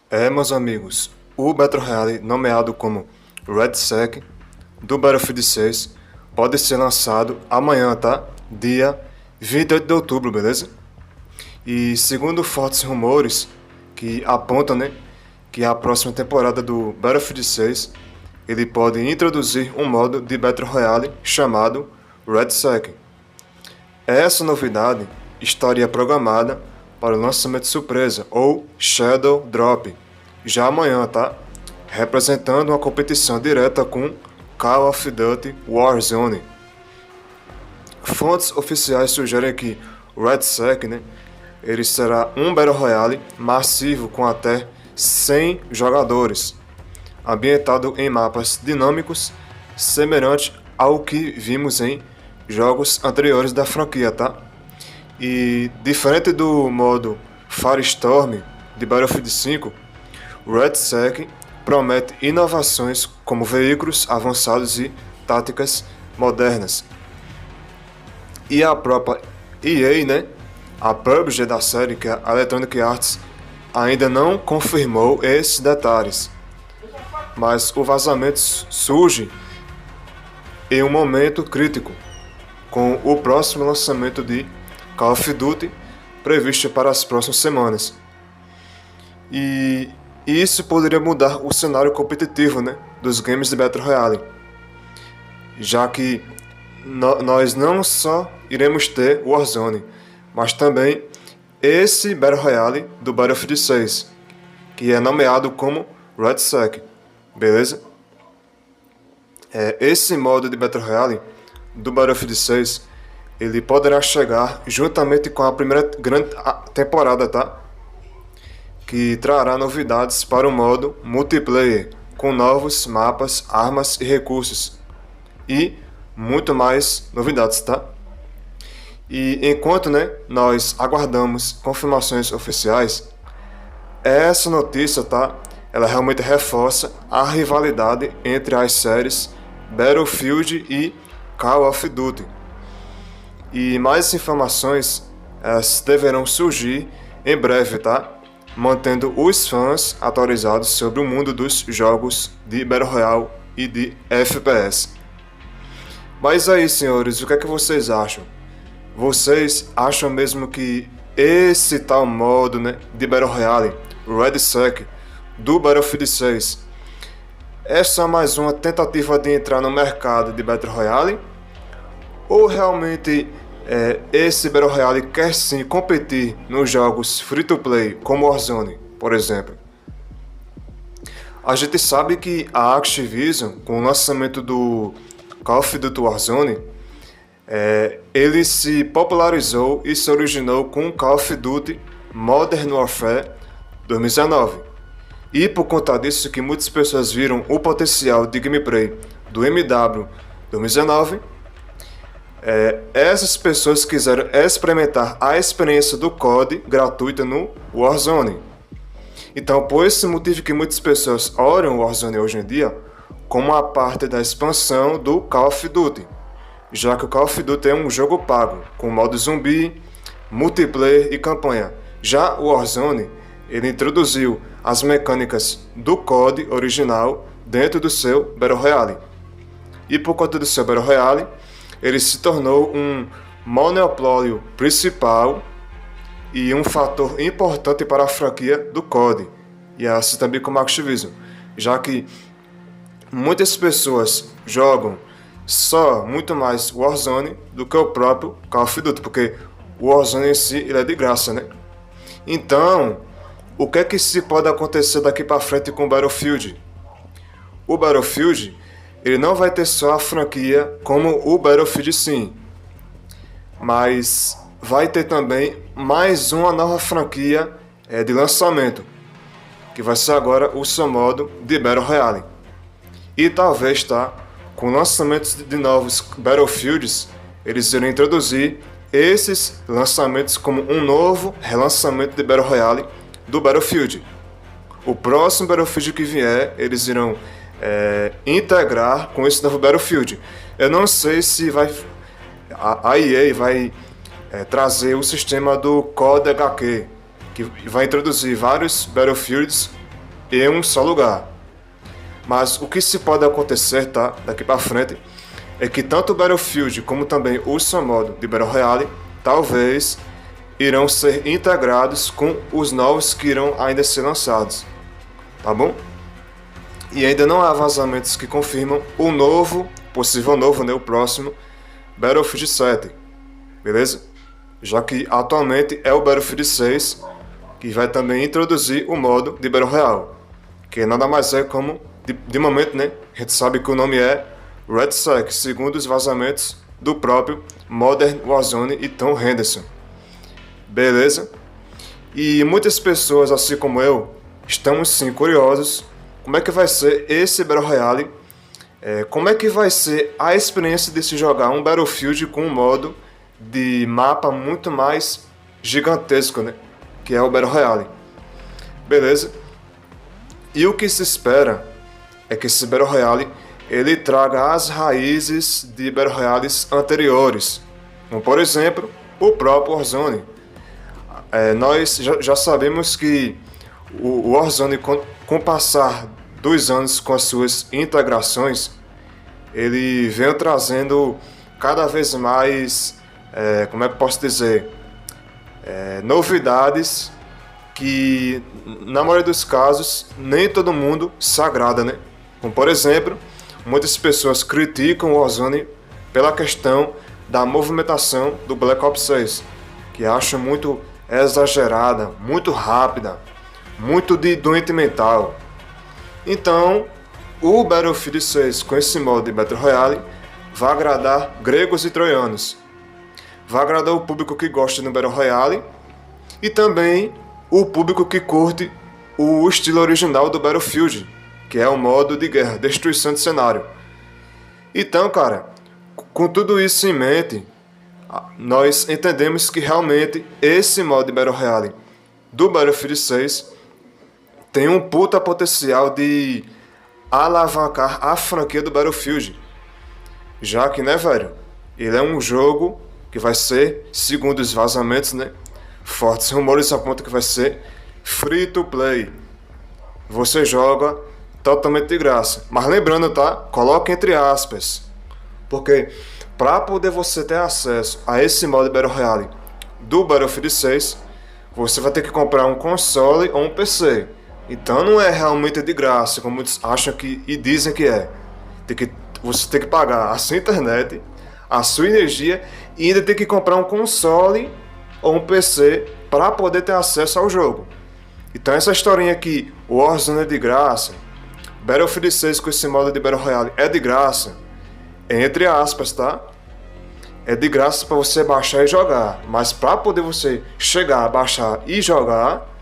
Meus amigos, o Battle Royale, nomeado como Red Sec, do Battlefield 6, pode ser lançado amanhã, tá? Dia 28 de outubro, beleza? E segundo fortes rumores que apontam, né, que a próxima temporada do Battlefield 6, ele pode introduzir um modo de Battle Royale chamado Red Sec. Essa novidade estaria programada para o lançamento surpresa, ou Shadow Drop, já amanhã, tá? Representando uma competição direta com Call of Duty Warzone. Fontes oficiais sugerem que o Red Sec, né, ele será um Battle Royale massivo com até 100 jogadores, ambientado em mapas dinâmicos, semelhante ao que vimos em jogos anteriores da franquia, tá? E diferente do modo Firestorm de Battlefield 5, o Red Sec promete inovações como veículos avançados e táticas modernas. E a própria EA, né, a publisher da série, que é a Electronic Arts, ainda não confirmou esses detalhes. Mas o vazamento surge em um momento crítico, com o próximo lançamento de Call of Duty previsto para as próximas semanas. E isso poderia mudar o cenário competitivo, né, dos games de Battle Royale, já que nós não só iremos ter Warzone, mas também esse Battle Royale do Battlefield 6, que é nomeado como Red Sec, beleza? Esse modo de Battle Royale do Battlefield 6, ele poderá chegar juntamente com a primeira grande temporada, tá? Que trará novidades para o modo multiplayer, com novos mapas, armas e recursos, e muito mais novidades, tá? E enquanto, né, nós aguardamos confirmações oficiais, essa notícia, tá? Ela realmente reforça a rivalidade entre as séries Battlefield e Call of Duty. E mais informações deverão surgir em breve, tá? Mantendo os fãs atualizados sobre o mundo dos jogos de Battle Royale e de FPS. Mas aí, senhores, o que é que vocês acham? Vocês acham mesmo que esse tal modo, né, de Battle Royale, Red Sec, do Battlefield 6, é só mais uma tentativa de entrar no mercado de Battle Royale? Ou realmente esse Battle Royale quer sim competir nos jogos free-to-play, como Warzone, por exemplo? A gente sabe que a Activision, com o lançamento do Call of Duty Warzone, ele se popularizou e se originou com Call of Duty Modern Warfare 2019. E por conta disso que muitas pessoas viram o potencial de gameplay do MW 2019, essas pessoas quiseram experimentar a experiência do COD gratuita no Warzone. Então, por esse motivo que muitas pessoas olham o Warzone hoje em dia como a parte da expansão do Call of Duty, já que o Call of Duty é um jogo pago, com modo zumbi, multiplayer e campanha. Já o Warzone, ele introduziu as mecânicas do COD original dentro do seu Battle Royale. E por conta do seu Battle Royale, ele se tornou um monopólio principal e um fator importante para a franquia do COD, e assim também como a Activision, já que muitas pessoas jogam só muito mais Warzone do que o próprio Call of Duty, porque o Warzone em si ele é de graça, né? Então, o que é que se pode acontecer daqui para frente com o Battlefield? O Battlefield, ele não vai ter só a franquia como o Battlefield sim, mas vai ter também mais uma nova franquia de lançamento, que vai ser agora o seu modo de Battle Royale. E talvez, tá, com lançamentos de novos Battlefields, eles irão introduzir esses lançamentos como um novo relançamento de Battle Royale do Battlefield. O próximo Battlefield que vier, eles irão integrar com esse novo Battlefield. Eu não sei se a EA vai trazer o sistema do COD HQ, que vai introduzir vários Battlefields em um só lugar. Mas o que se pode acontecer, tá, daqui para frente, é que tanto o Battlefield como também o seu modo de Battle Royale, talvez irão ser integrados com os novos que irão ainda ser lançados, tá bom? E ainda não há vazamentos que confirmam o novo, possível novo, né, o próximo Battlefield 7, beleza? Já que atualmente é o Battlefield 6 que vai também introduzir o modo de Battle Royale, que nada mais é como, de momento, né, a gente sabe que o nome é RedSec, segundo os vazamentos do próprio Modern Warzone e Tom Henderson. Beleza? E muitas pessoas, assim como eu, estamos sim curiosos como é que vai ser esse Battle Royale, como é que vai ser a experiência de se jogar um Battlefield com um modo de mapa muito mais gigantesco, né? Que é o Battle Royale. Beleza? E o que se espera é que esse Battle Royale ele traga as raízes de Battle Royales anteriores, como por exemplo o próprio Warzone. Nós já sabemos que o Warzone, com o passar dos anos com as suas integrações, ele vem trazendo cada vez mais, como é que posso dizer, novidades que na maioria dos casos nem todo mundo se agrada, né? Como por exemplo, muitas pessoas criticam o Warzone pela questão da movimentação do Black Ops 6, que acham muito exagerada, muito rápida, muito de doente mental. Então, o Battlefield 6 com esse modo de Battle Royale vai agradar gregos e troianos. Vai agradar o público que gosta do Battle Royale e também o público que curte o estilo original do Battlefield, que é o modo de guerra, destruição de cenário. Então, cara, com tudo isso em mente, nós entendemos que realmente esse modo de Battle Royale do Battlefield 6 tem um puta potencial de alavancar a franquia do Battlefield. Já que, né, velho, ele é um jogo que vai ser, segundo os vazamentos, né, fortes rumores apontam que vai ser free to play. Você joga totalmente de graça. Mas lembrando, tá? Coloque entre aspas. Porque para poder você ter acesso a esse modo de Battle Royale do Battlefield 6, você vai ter que comprar um console ou um PC. Então não é realmente de graça, como muitos acham que e dizem que é. Você tem que pagar a sua internet, a sua energia e ainda tem que comprar um console ou um PC para poder ter acesso ao jogo. Então essa historinha aqui, o Warzone é de graça, Battlefield 6 com esse modo de Battle Royale é de graça, entre aspas, tá? É de graça para você baixar e jogar, mas para poder você chegar, baixar e jogar,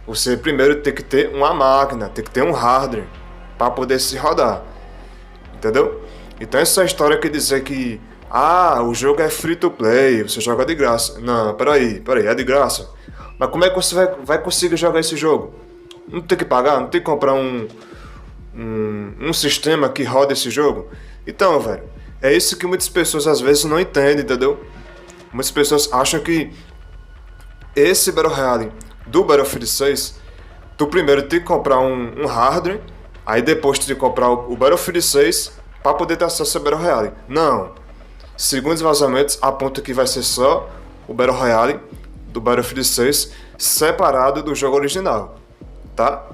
você primeiro tem que ter uma máquina, tem que ter um hardware para poder se rodar, entendeu? Então essa história que dizer que o jogo é free to play, você joga de graça. Não, peraí, é de graça. Mas como é que você vai conseguir jogar esse jogo? Não tem que pagar? Não tem que comprar um sistema que roda esse jogo? Então, velho, é isso que muitas pessoas às vezes não entendem, entendeu? Muitas pessoas acham que esse Battle Royale do Battlefield 6, tu primeiro tem que comprar um hardware, aí depois tu tem que comprar o Battlefield 6 para poder ter acesso ao Battle Royale. Não. Segundo os vazamentos, aponta que vai ser só o Battle Royale do Battlefield 6 separado do jogo original, tá?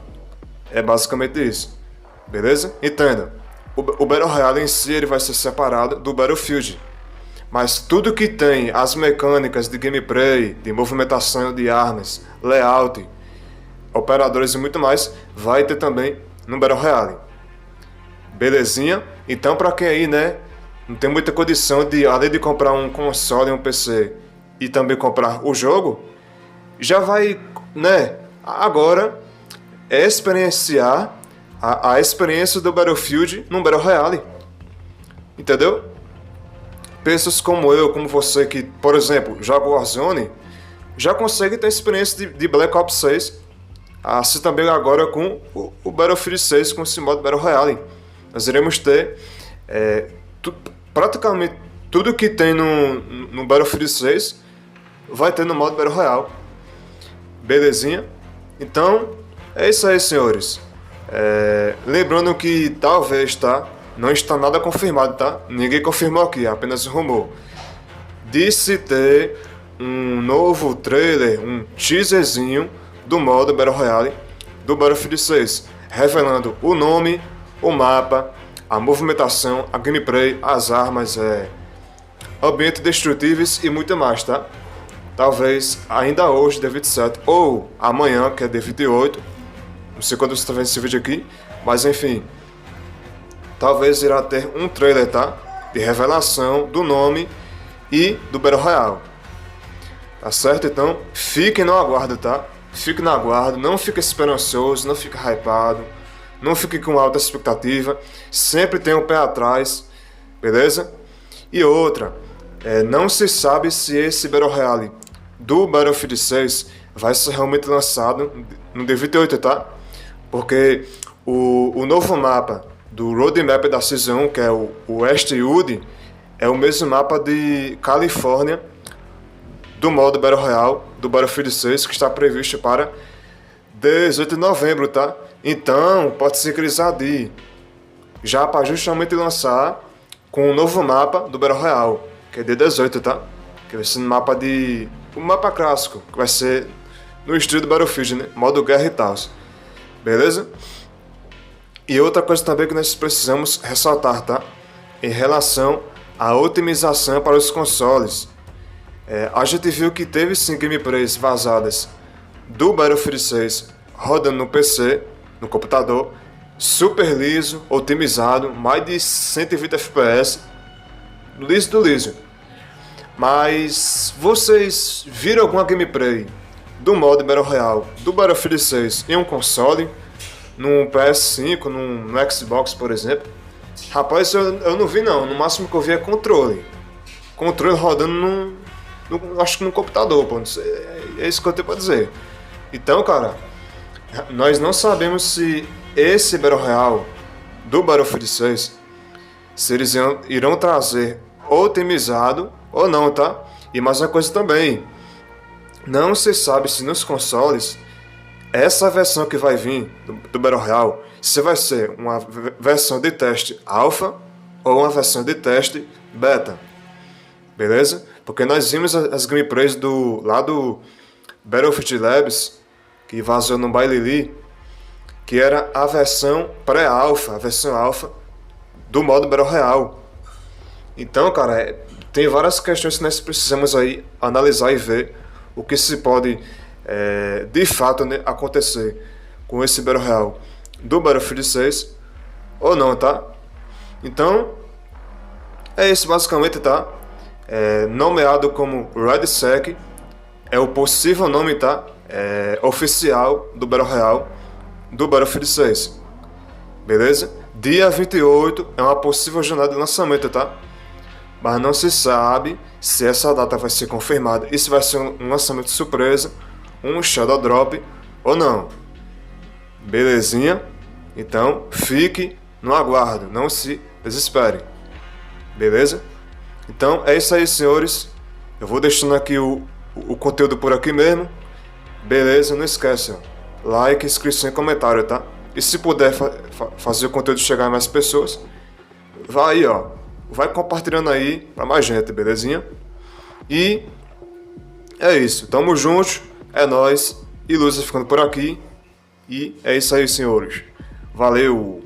É basicamente isso, beleza? Entenda, o Battle Royale em si ele vai ser separado do Battlefield, mas tudo que tem as mecânicas de gameplay, de movimentação de armas, layout, operadores e muito mais, vai ter também no Battle Royale. Belezinha? Então para quem aí, né, não tem muita condição de, além de comprar um console e um PC e também comprar o jogo, já vai, né, agora experienciar a experiência do Battlefield no Battle Royale. Entendeu? Pessoas como eu, como você que, por exemplo, joga Warzone, já consegue ter experiência de Black Ops 6, assim também agora com o Battlefield 6 com esse modo Battle Royale. Nós iremos ter praticamente tudo que tem no Battlefield 6 vai ter no modo Battle Royale. Belezinha? Então, é isso aí, senhores. Lembrando que talvez, tá? Não está nada confirmado, tá? Ninguém confirmou aqui, é apenas um rumor. Disse ter um novo trailer, um teaserzinho do modo Battle Royale do Battlefield 6, revelando o nome, o mapa, a movimentação, a gameplay, as armas, ambientes destrutíveis e muito mais, tá? Talvez ainda hoje, dia 27, ou amanhã, que é dia 28, não sei quando você está vendo esse vídeo aqui, mas enfim, talvez irá ter um trailer, tá? De revelação do nome e do Battle Royale. Tá certo? Então, fiquem no aguardo, tá? Fique no aguardo, não fique esperançoso, não fique hypado, não fique com alta expectativa, sempre tenha um pé atrás, beleza? E outra, não se sabe se esse Battle Royale do Battlefield 6 vai ser realmente lançado no dia 28, tá? Porque o novo mapa do roadmap da Season 1, que é o Westwood, é o mesmo mapa de Califórnia do modo Battle Royale do Battlefield 6, que está previsto para 18 de novembro, tá? Então, pode ser que eles adiem já para justamente lançar com o novo mapa do Battle Royale, que é dia 18, tá? Que vai ser um mapa um mapa clássico, que vai ser no estilo do Battlefield, né? Modo guerra e tal. Beleza? E outra coisa também que nós precisamos ressaltar, tá? Em relação à otimização para os consoles. A gente viu que teve sim gameplays vazadas do Battlefield 6 rodando no PC, no computador, super liso, otimizado, mais de 120 FPS, liso do liso. Mas vocês viram alguma gameplay do modo Battle Royale do Battlefield 6 em um console, num PS5, no Xbox, por exemplo? Rapaz, eu não vi não, no máximo que eu vi é controle rodando acho que no computador, pô. É isso que eu tenho pra dizer. Então, cara, nós não sabemos se esse Battle Royale do Battlefield 6, se eles irão trazer otimizado ou não, tá? E mais uma coisa também, não se sabe se nos consoles essa versão que vai vir do Battle Royale, se vai ser uma versão de teste alpha ou uma versão de teste beta. Beleza? Porque nós vimos as gameplays lá do Battlefield Labs, que vazou no Bailey, que era a versão pré-alpha, a versão alpha do modo Battle Royale. Então, cara, tem várias questões que nós precisamos aí analisar e ver o que se pode de fato, né, acontecer com esse Battle Royale do Battlefield 6 ou não, tá? Então, é isso basicamente, tá? Nomeado como RedSec, é o possível nome, tá? Oficial do Battle Royale do Battlefield 6. Beleza? Dia 28 é uma possível jornada de lançamento, tá? Mas não se sabe se essa data vai ser confirmada e se vai ser um lançamento surpresa, um Shadow Drop ou não. Belezinha? Então fique no aguardo, não se desespere. Beleza? Então é isso aí, senhores. Eu vou deixando aqui o conteúdo por aqui mesmo. Beleza? Não esqueça, like, inscrição e comentário, tá? E se puder fazer o conteúdo chegar a mais pessoas, vai aí, ó. Vai compartilhando aí pra mais gente, belezinha? E é isso. Tamo juntos. É nóis. E Luz ficando por aqui. E é isso aí, senhores. Valeu!